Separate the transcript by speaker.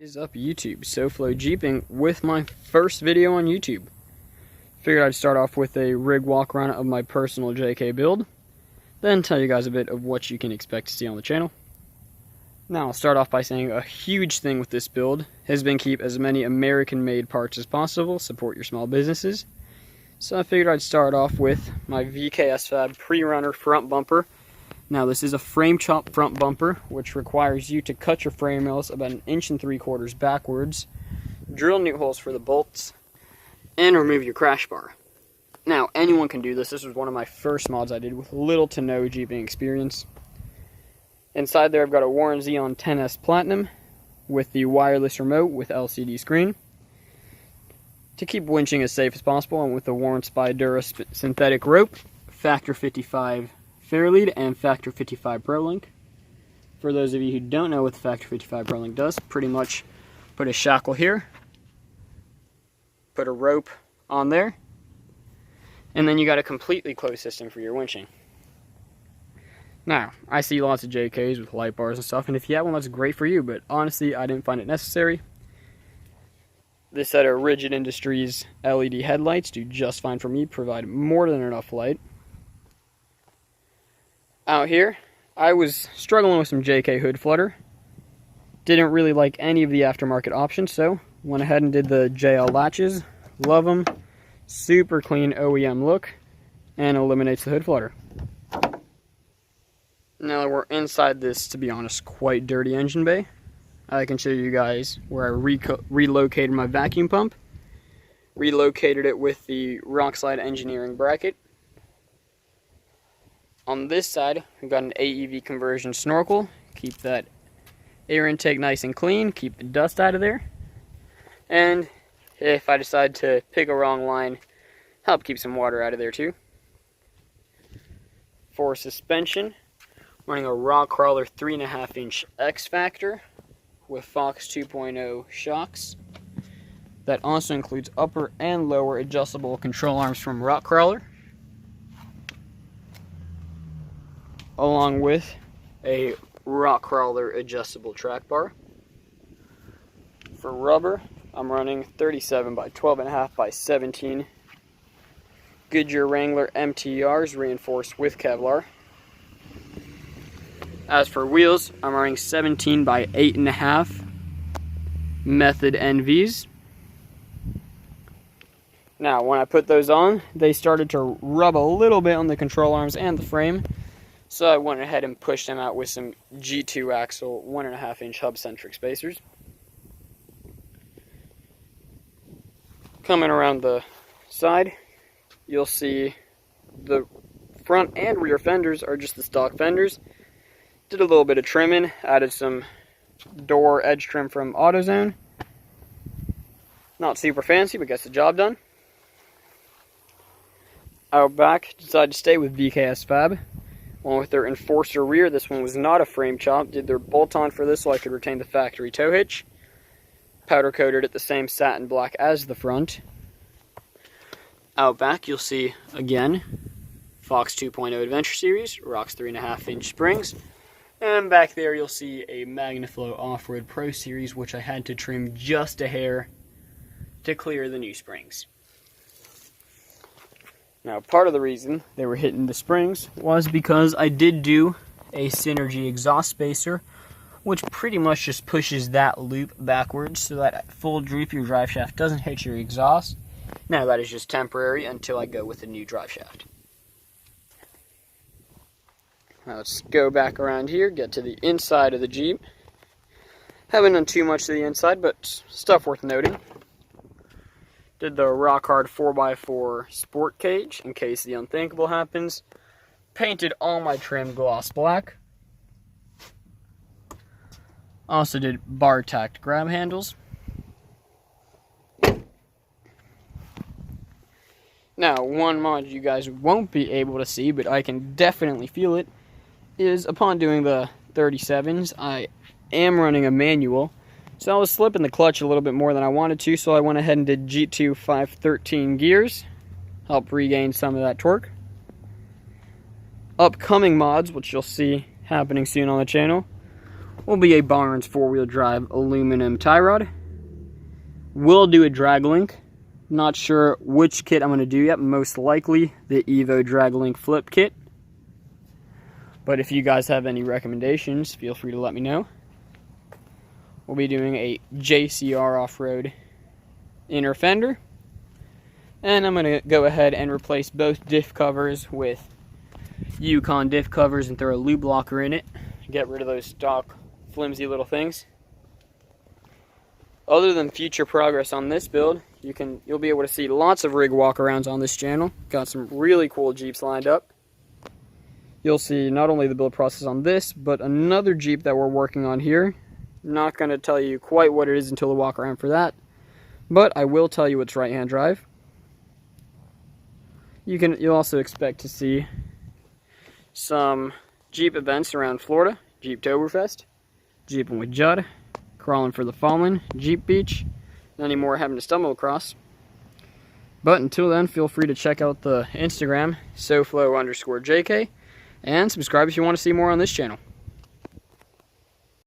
Speaker 1: Is up YouTube, Soflo Jeeping with my first video on YouTube. Figured I'd start off with a rig walk around of my personal JK build, then tell you guys a bit of what you can expect to see on the channel. Now I'll start off by saying a huge thing with this build has been keep as many American made parts as possible, support your small businesses. So I figured I'd start off with my VKS Fab prerunner front bumper. Now this is a frame chop front bumper, which requires you to cut your frame rails about 1 3/4 backwards, drill new holes for the bolts, and remove your crash bar. Now anyone can do this. This was one of my first mods I did with little to no Jeeping experience. Inside there I've got a Warren Zeon 10S Platinum with the wireless remote with LCD screen to keep winching as safe as possible, and with the Warren Spydura synthetic rope, Factor 55 fairlead and Factor 55 prolink. For those of you who don't know what the Factor 55 prolink does, pretty much put a shackle here, put a rope on there, and then you got a completely closed system for your winching. Now, I see lots of JKs with light bars and stuff, and if you have one, that's great for you, but honestly, I didn't find it necessary. This set of Rigid Industries LED headlights do just fine for me, provide more than enough light. Out here, I was struggling with some JK hood flutter. Didn't really like any of the aftermarket options, so went ahead and did the JL latches. Love them. Super clean OEM look, and eliminates the hood flutter. Now that we're inside this, to be honest, quite dirty engine bay, I can show you guys where I relocated my vacuum pump. Relocated it with the Rockslide engineering bracket. On this side, we've got an AEV conversion snorkel. Keep that air intake nice and clean, keep the dust out of there. And if I decide to pick a wrong line, help keep some water out of there too. For suspension, running a rock crawler 3.5-inch xfactor with Fox 2.0 shocks. That also includes upper and lower adjustable control arms from rock crawler, along with a rock crawler adjustable track bar. For rubber, I'm running 37 by 12.5 by 17 Goodyear Wrangler mtrs reinforced with Kevlar. As for wheels, I'm running 17 by 8.5 Method NVs. Now, when I put those on, they started to rub a little bit on the control arms and the frame, so I went ahead and pushed them out with some G2 axle 1.5-inch hub-centric spacers. Coming around the side, you'll see the front and rear fenders are just the stock fenders. Did a little bit of trimming, added some door edge trim from AutoZone. Not super fancy, but gets the job done. Out back, decided to stay with VKS Fab. Along with their Enforcer rear, this one was not a frame chop. Did their bolt-on for this so I could retain the factory tow hitch. Powder coated it the same satin black as the front. Out back, you'll see, again, Fox 2.0 Adventure Series, rocks 3.5-inch springs. And back there you'll see a Magnaflow Offroad Pro Series, which I had to trim just a hair to clear the new springs. Now, part of the reason they were hitting the springs was because I did do a Synergy exhaust spacer, which pretty much just pushes that loop backwards so that at full droop your drive shaft doesn't hit your exhaust. Now, that is just temporary until I go with a new drive shaft. Now let's go back around here, get to the inside of the Jeep. Haven't done too much to the inside, but stuff worth noting. Did the rock hard 4x4 sport cage in case the unthinkable happens. Painted all my trim gloss black. Also did bar tacked grab handles. Now, one mod you guys won't be able to see, but I can definitely feel it, is upon doing the 37s, I am running a manual. So I was slipping the clutch a little bit more than I wanted to, so I went ahead and did G2 513 gears. Help regain some of that torque. Upcoming mods, which you'll see happening soon on the channel, will be a Barnes 4-wheel drive aluminum tie rod. Will do a drag link. Not sure which kit I'm going to do yet. Most likely the Evo drag link flip kit. But if you guys have any recommendations, feel free to let me know. We'll be doing a JCR off-road inner fender. And I'm going to go ahead and replace both diff covers with Yukon diff covers and throw a lube blocker in it. Get rid of those stock flimsy little things. Other than future progress on this build, you'll be able to see lots of rig walkarounds on this channel. Got some really cool Jeeps lined up. You'll see not only the build process on this, but another Jeep that we're working on here. Not going to tell you quite what it is until the walk around for that, but I will tell you it's right-hand drive. You'll also expect to see some Jeep events around Florida, Jeeptoberfest, Jeeping with Judd, Crawling for the Fallen, Jeep Beach, any more having to stumble across. But until then, feel free to check out the Instagram, Soflo_JK, and subscribe if you want to see more on this channel.